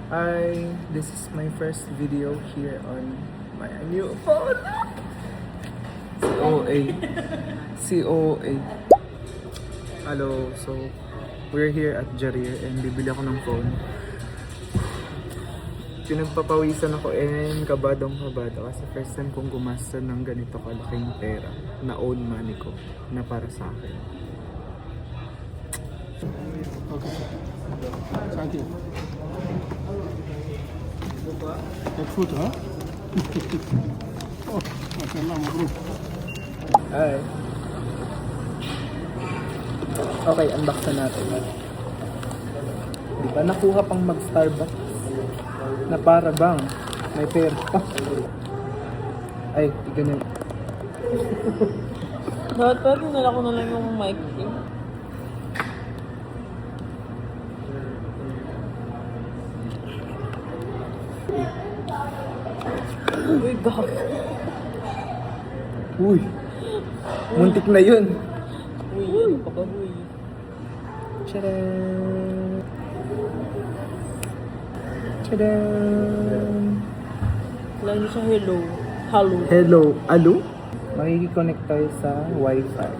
Hi, this is my first video here on my new phone. COA. COA. Hello, so we're here at Jarir and bibili ako ng phone. Pinagpapawisan ako and kabadong-kabado kasi first time kong gumasta ng ganito kalaking pera na own money ko na para sa akin. Okay. Thank you. Take food, huh? Oh, mashallah, mabruk. Hi. Okay, unboxan natin. Di ba nakuha pang mag-Starbucks? Na para bang may pera pa. Ay, ganyan. Dapat nila ko na lang yung mic. Uy, gag. Uy! Muntik na yun! Uy, ano ka ba, uy? Tcharam! Tcharam! Lalo siya hello. Hello. Hello! Alo? Makikiconnect tayo sa Wi-Fi.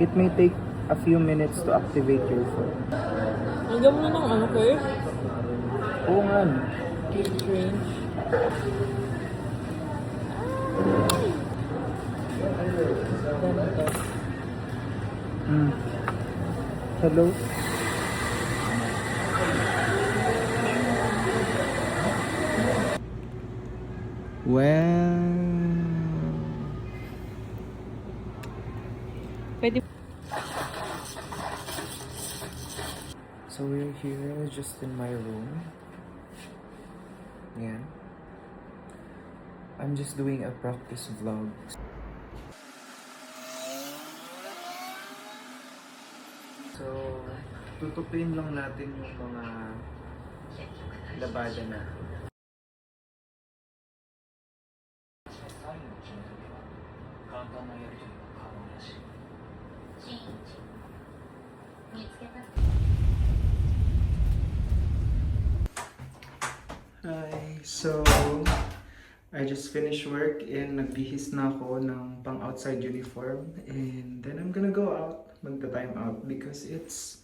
It may take a few minutes to activate your phone. Nandiyan mo na ng ano, Kurt? Oo nga. No. Strange. Ganda. Hello? Well... Pwede. So we're here just in my room. Yeah. I'm just doing a practice vlog. So, tutupin lang natin yung mga labada na. Hi, so I just finished work and nagbihis na ako ng pang outside uniform and then I'm gonna go out, magta-time out because it's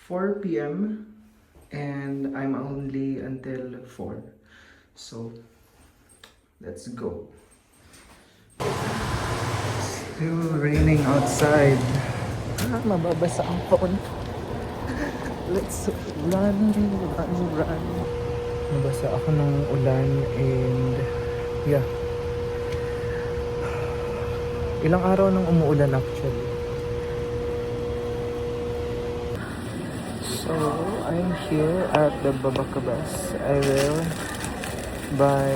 4 p.m. and I'm only until 4. So let's go. Still raining outside. Mababasa ang phone. Let's run. Nabasa ako ng ulan and yeah. Ilang araw nang umuulan actually. So, I'm here at the Babakabas. I will buy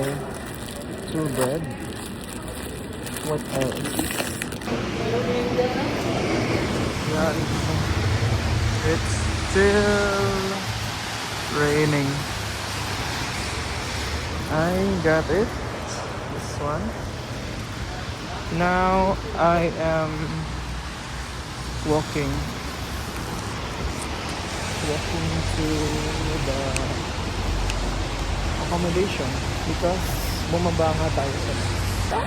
2 bread. What else? Yeah, it's still raining. I got it. This one. Now I am walking to the accommodation because bumaba nga tayo sa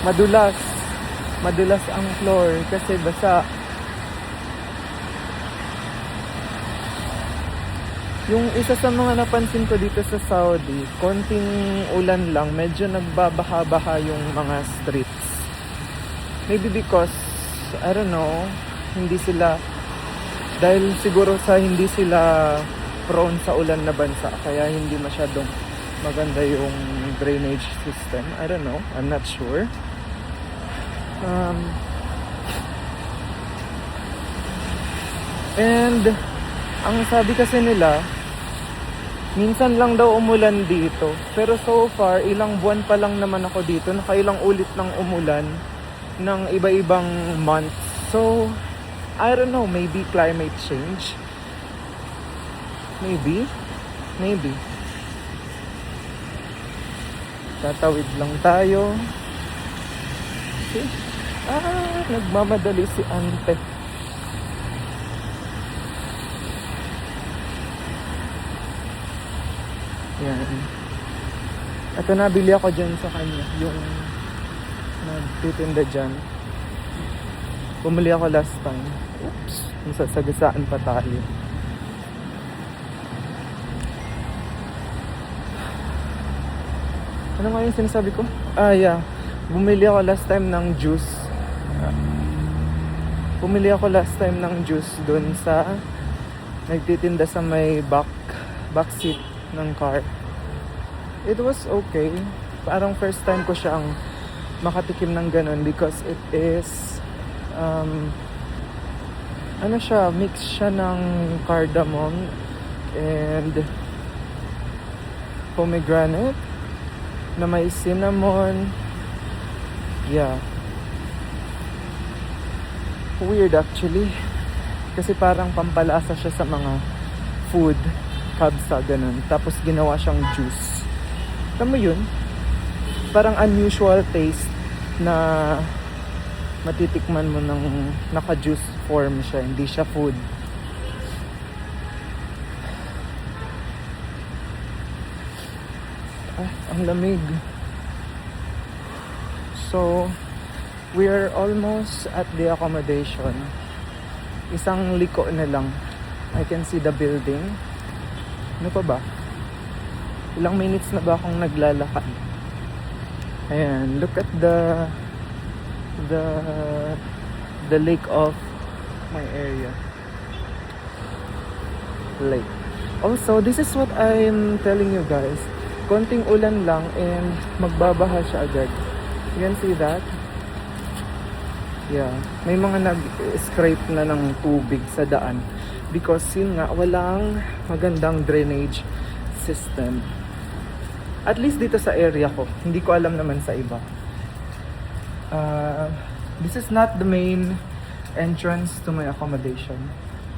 madulas ang floor kasi basa. Yung isa sa mga napansin ko dito sa Saudi, konting ulan lang, medyo nagbabaha-baha yung mga streets. Maybe because, I don't know, dahil siguro sa hindi sila prone sa ulan na bansa, kaya hindi masyadong maganda yung drainage system. I don't know, I'm not sure. And, ang sabi kasi nila, minsan lang daw umulan dito. Pero so far, ilang buwan pa lang naman ako dito. Nakailang ulit ng umulan ng iba-ibang months. So, I don't know, maybe climate change. Maybe. Tatawid lang tayo. Okay. Nagmamadali si Ante. Yan. Ito nabili ako dyan sa kanya. Yung nagtitinda dyan. Bumili ako last time. Oops. Sasagasaan pa tayo. Ano nga yung sinasabi ko? Yeah. Bumili ako last time ng juice. Bumili ako last time ng juice dun sa nagtitinda sa may back seat ng car. It was okay. Parang first time ko siyang makatikim ng ganun because it is ano siya, mix siya ng cardamom and pomegranate na may cinnamon. Yeah. Weird actually. Kasi parang pampalasa siya sa mga food, kabsa, ganun. Tapos ginawa siyang juice. Alam mo yun? Parang unusual taste na matitikman mo ng naka-juice form siya. Hindi siya food. Ang lamig. So, we are almost at the accommodation. Isang liko na lang. I can see the building. Ano pa ba? Ilang minutes na ba akong naglalakad? Ayan, look at the lake of my area. Lake. Also, this is what I'm telling you guys. Konting ulan lang and magbabaha siya agad. You can see that? Yeah, may mga nag-scrape na ng tubig sa daan because yun nga, walang magandang drainage system. At least dito sa area ko, hindi ko alam naman sa iba. This is not the main entrance to my accommodation.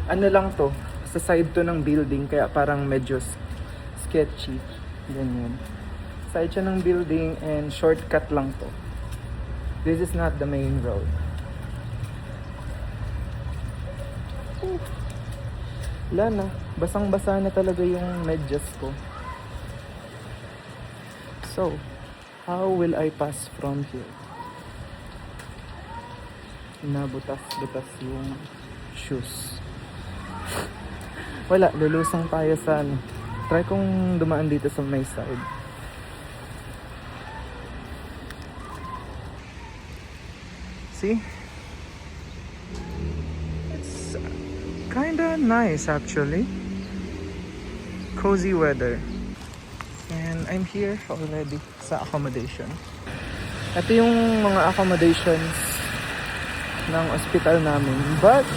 Ano lang to, sa side to ng building, kaya parang medyo sketchy. Ganyan. Side siya ng building and shortcut lang to. This is not the main road. Wala na. Basang-basa na talaga yung medyas ko. So, how will I pass from here? Nabutas-butas yung shoes. Wala, lulusong tayo sa ano. Try kong dumaan dito sa may side. See? It's kinda nice actually. Cozy weather. And I'm here already sa accommodation. Ito yung mga accommodations ng ospital namin. But,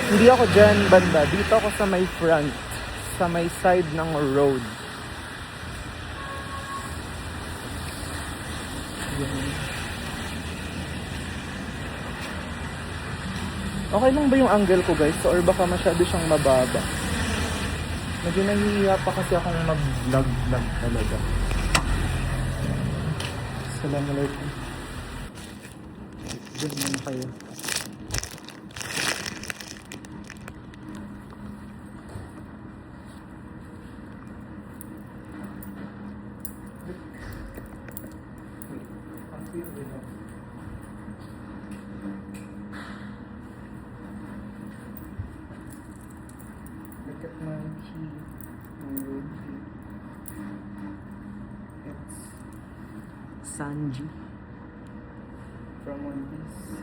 hindi ako dyan banda. Dito ako sa may front. Sa may side ng road. Okay lang ba yung angle ko guys? Or baka masyado siyang mababa? Medyo nahihiya pa kasi akong mag-vlog talaga. Assalamualaikum. Diyan naman kayo. Look at my key, my road key. It's Sanji from One Piece.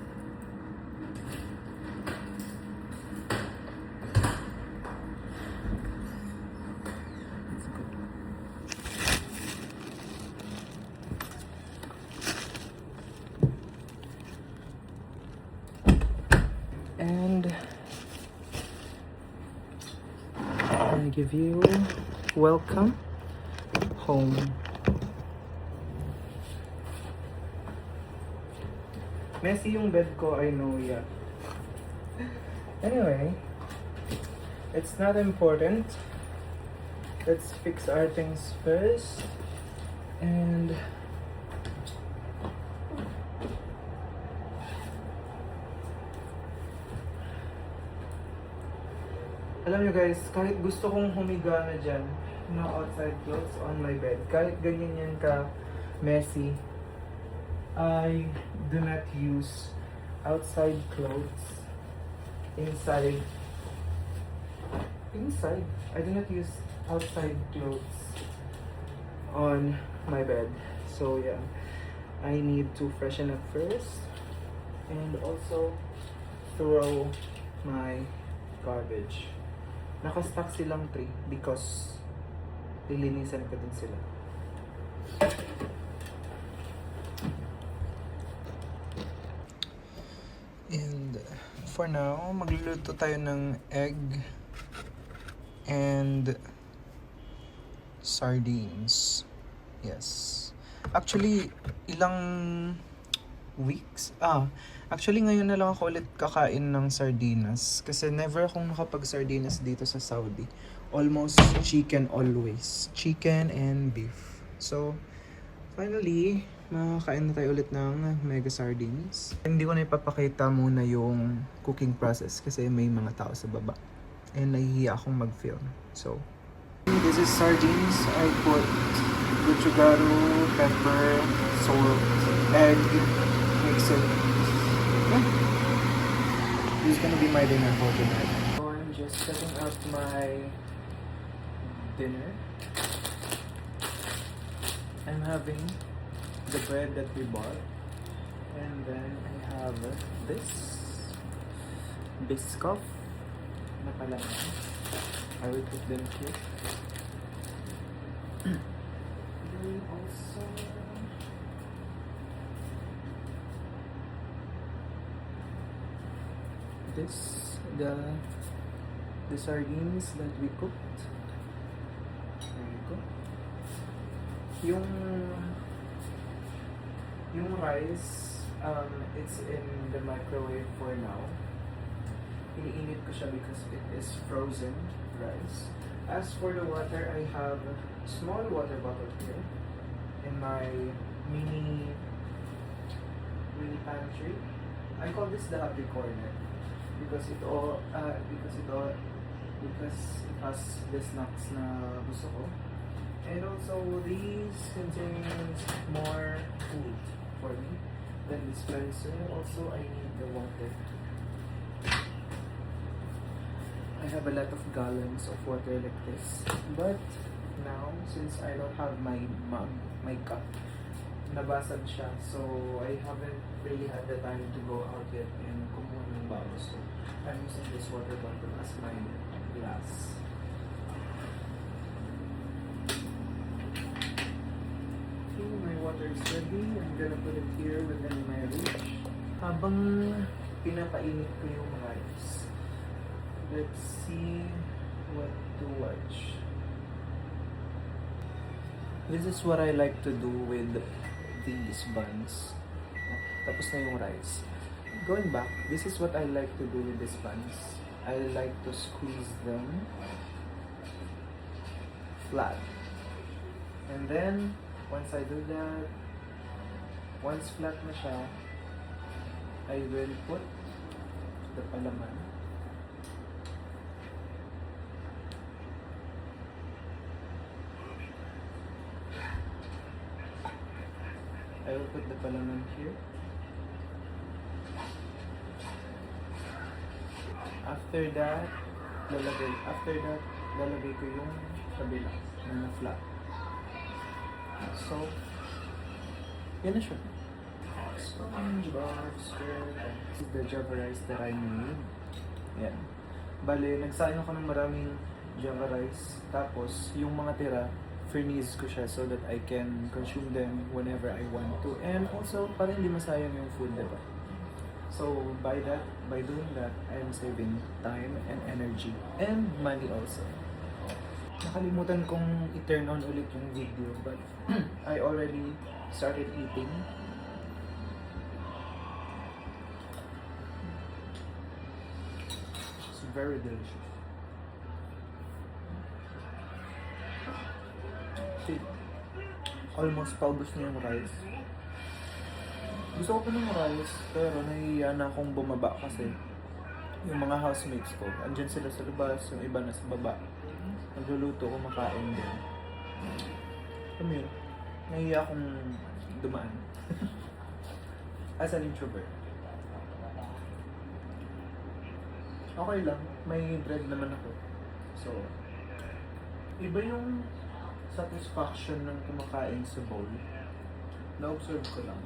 Let's go. And I give you welcome home. Messy yung bed ko, I know, yeah. Anyway, it's not important. Let's fix our things first. And alam nyo guys, kahit gusto kong humiga na dyan, no outside clothes on my bed. Kahit ganyan yan ka messy, I do not use outside clothes inside. I do not use outside clothes on my bed. So yeah, I need to freshen up first and also throw my garbage. Nakastack silang 3 because lilinisan ko din sila. And for now, magluluto tayo ng egg and sardines. Yes. Actually, ilang weeks? Actually ngayon na lang ako ulit kakain ng sardinas kasi never akong nakapag-sardinas dito sa Saudi. Almost chicken always. Chicken and beef. So, finally, makakain na tayo ulit ng mega sardines. Hindi ko na ipapakita muna yung cooking process kasi may mga tao sa baba. And nahihiya akong mag-film. So, this is sardines. I put gochujaro, pepper, salt, egg, mix it. Yeah. This is gonna be my dinner for tonight. So I'm just setting up my dinner. I'm having the bread that we bought. And then I have this Biscoff na palaman. I will put them here. Then also the sardines that we cooked. There you go. Yung rice, it's in the microwave for now. Iniinit ko siya because it is frozen rice. As for the water, I have a small water bottle here in my mini pantry. I call this the happy corner because it has the snacks na gusto ko. And also these contains more food for me. Then dispenser, also I need the water. I have a lot of gallons of water like this. But now, since I don't have my mug, my cup, nabasag siya. So I haven't really had the time to go out yet and kumuha ng bago. So I'm using this water bottle as my glass. Okay, my water is ready. I'm gonna put it here within my reach. Habang pinapainit ko yung rice, let's see what to watch. This is what I like to do with these buns. Tapos na yung rice. Going back, this is what I like to do with these buns. I like to squeeze them flat. And then, once I do that, once flat na siya, I will put the palaman. I will put the palaman here. After that, lalagay ko yung kabila na flat. So, yan na siya. SpongeBob SquarePants. This is the Java rice that I made. Yan. Bale, nagsayang ako ng maraming Java rice. Tapos, yung mga tira, freeze ko siya so that I can consume them whenever I want to. And also, para hindi masayang yung food, diba? So, by doing that, I am saving time and energy. And money also. Nakalimutan kong i-turn on ulit yung video, but I already started eating. It's very delicious. See, almost paubos na yung rice. Gusto ko pa ng rice, pero nahihiya na akong bumaba kasi yung mga housemates ko, andyan sila sa labas, yung iba na sa baba. Nagluluto, kumakain din. Alam mo yun, nahiya akong dumaan. As an introvert. Okay lang, may bread naman ako. So, iba yung satisfaction ng kumakain sa bowl. Na-observe ko lang.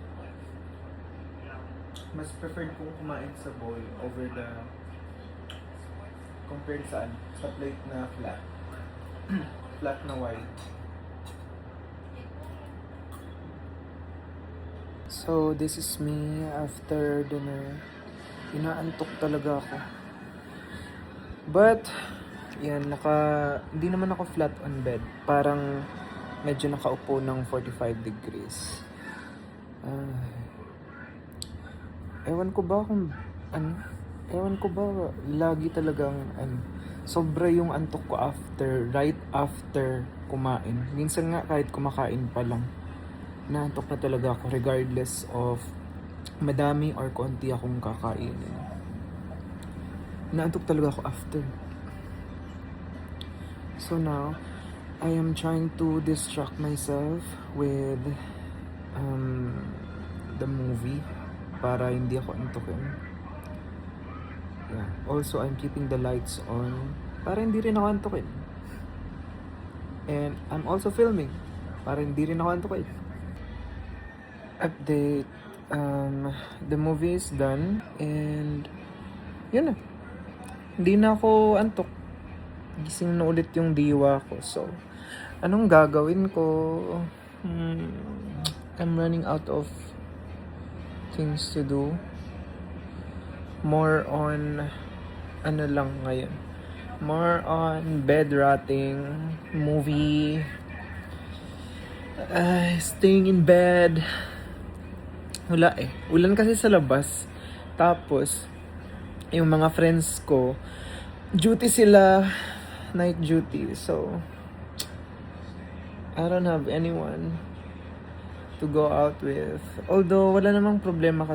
Mas preferred kong kumain sa bowl over the compared sa plate na flat. Flat na wide. So, this is me after dinner. Inaantok talaga ako. But, yan, hindi naman ako flat on bed. Parang medyo nakaupo ng 45 degrees. Ewan ko ba lagi talagang sobra yung antok ko right after kumain. Minsan nga kahit kumakain pa lang, naantok na talaga ako regardless of madami or konti akong kakainin. Naantok talaga ako after. So now, I am trying to distract myself with the movie para hindi ako antukin. Yeah. Also, I'm keeping the lights on para hindi rin ako antukin. And I'm also filming para hindi rin ako antukin. Update. The movie is done and yun na. Hindi na ako antok. Gising na ulit yung diwa ko. So, anong gagawin ko? I'm running out of things to do. More on lang ngayon. More on bed rotting, movie, staying in bed. Wala eh. Ulan kasi sa labas. Tapos, yung mga friends ko, duty sila, night duty. So, I don't have anyone to go out with. Although, wala namang problemang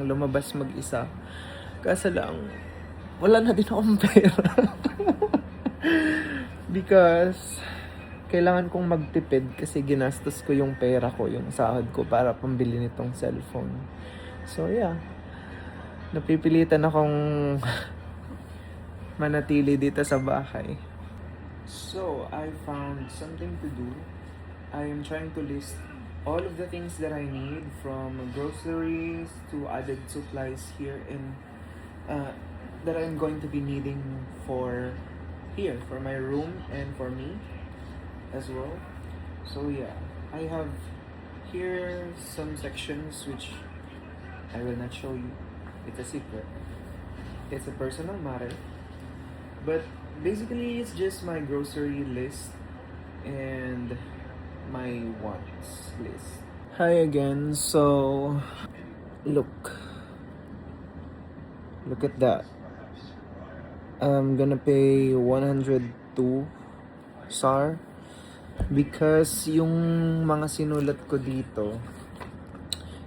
lumabas mag-isa. Kasi lang, wala na din akong pera. Because, kailangan kong magtipid kasi ginastos ko yung pera ko, yung sahod ko para pambili nitong cellphone. So, yeah. Napipilitan akong manatili dito sa bahay. So, I found something to do. I am trying to list all of the things that I need, from groceries to added supplies here in that I'm going to be needing for my room and for me as well. So yeah, I have here some sections which I will not show you. It's a secret. It's a personal matter. But basically, it's just my grocery list and my wants list. Hi again. So, look at that. I'm gonna pay 102 SAR because yung mga sinulat ko dito,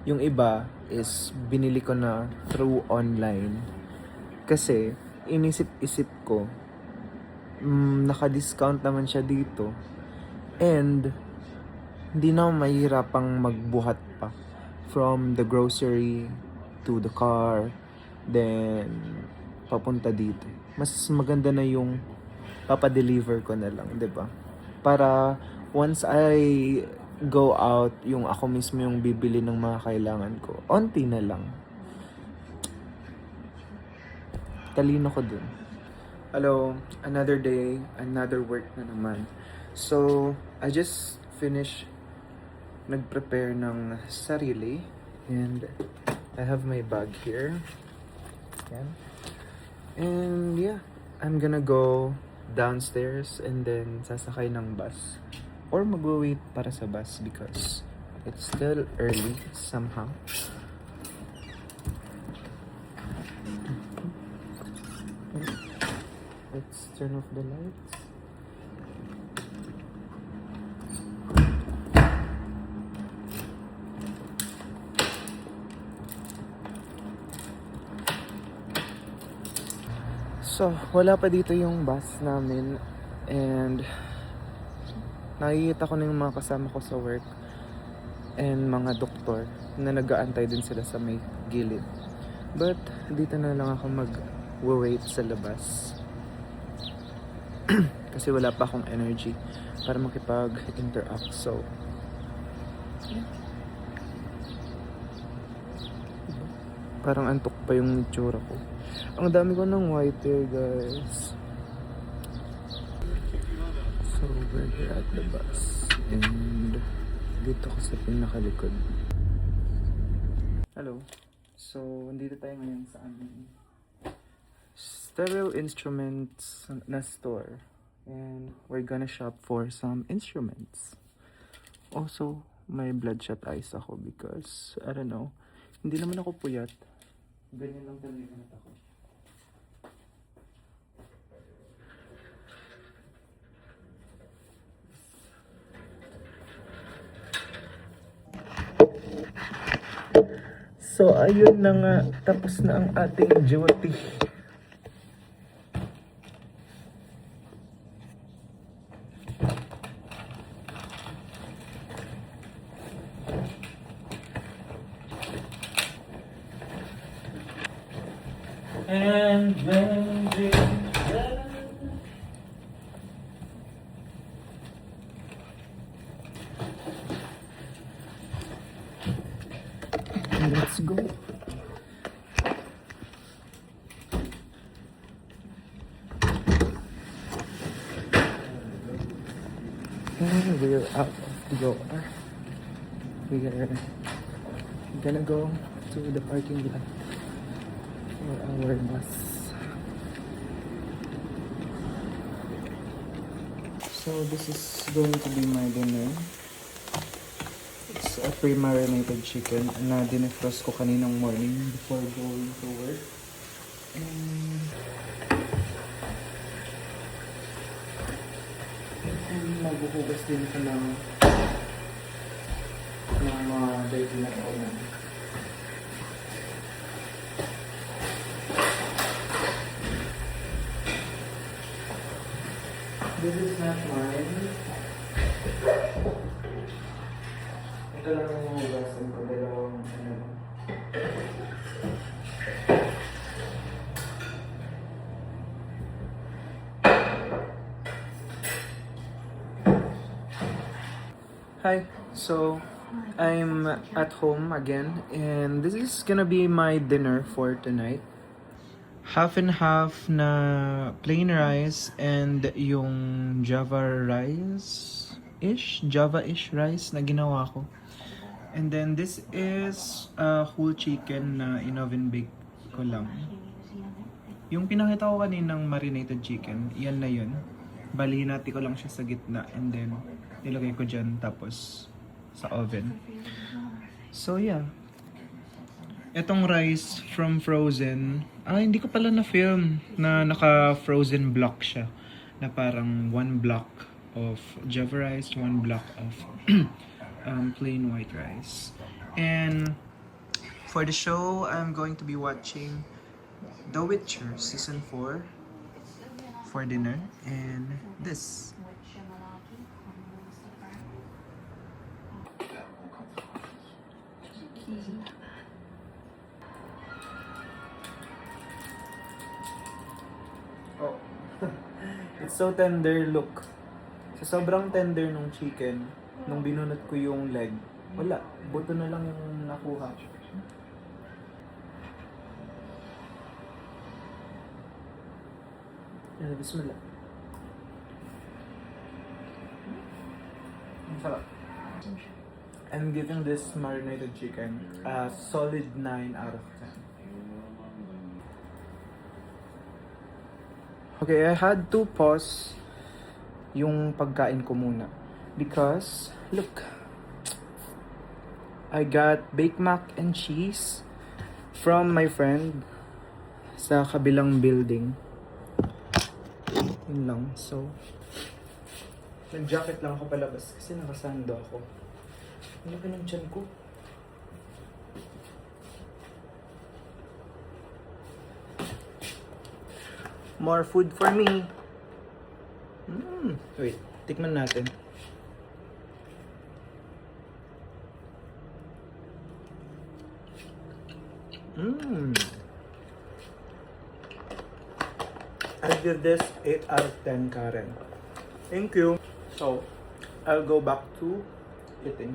yung iba is binili ko na through online. Kasi inisip-isip ko, naka-discount naman siya dito. And hindi na mahirapang magbuhat pa from the grocery to the car, then papunta dito. Mas maganda na yung papadeliver ko na lang, 'di ba? Para once I go out, yung ako mismo yung bibili ng mga kailangan ko. Onti na lang. Talino ko dun. Hello, another day, another work na naman. So, I just finished nag-prepare ng sarili. And I have my bag here. Yan. And yeah, I'm gonna go downstairs and then sasakay ng bus. Or mag-wait para sa bus because it's still early somehow. Let's turn off the lights. So, wala pa dito yung bus namin and nakikita ko na yung mga kasama ko sa work and mga doktor na nag-aantay din sila sa may gilid. But, dito na lang ako mag-wait sa labas. Kasi wala pa akong energy para makipag-interact. So, parang antok pa yung itsura ko. Ang dami ko ng white hair, guys. So, we're here at the bus. And dito ko sa pinakalikod. Hello. So, nandito tayo ngayon sa aming sterile instruments na store. And we're gonna shop for some instruments. Also, may bloodshot eyes ako because, I don't know, hindi naman ako puyat. Ganyan lang talaga yung mata ko. So, ayun na nga. Tapos na ang ating duty. And then let's go. And we're out of the door. We are gonna go to the parking lot for our bus. So this is going to be my dinner. It's a pre-marinated chicken na dinefrost ko kaninang morning before going to work. And maghuhugas din ko ng mga dirty na kaunan. This is not mine. Ito lang yung hugasan ko, dalawang ano. Hi, so I'm at home again and this is gonna be my dinner for tonight. Half and half na plain rice and yung Java Java-ish rice na ginawa ko. And then this is whole chicken na in-oven bake ko lang. Yung pinakita ko kaninang marinated chicken, yan na yun. Bali, hinati ko lang siya sa gitna and then nilagay ko dyan tapos sa oven. So yeah. Etong rice from frozen, hindi ko pala na-film na naka-frozen block siya. Na parang one block of Java rice, one block of plain white rice. And for the show, I'm going to be watching The Witcher Season 4 for dinner. And this. Oh. It's so tender, look. Sa sobrang tender nung chicken, nung binunot ko yung leg, wala. Buto na lang yung nakuha. Bismillah. Ang sarap. I'm giving this marinated chicken a solid 9 out of 10. Okay, I had to pause yung pagkain ko muna. Because, look. I got baked mac and cheese from my friend sa kabilang building. Yun lang. So, nag-jacket lang ako palabas kasi nakasando ako. Ano ka ng tiyan ko? More food for me. Wait, tikman natin. I'll give this 8 out of 10, Karen. Thank you. So, I'll go back to eating.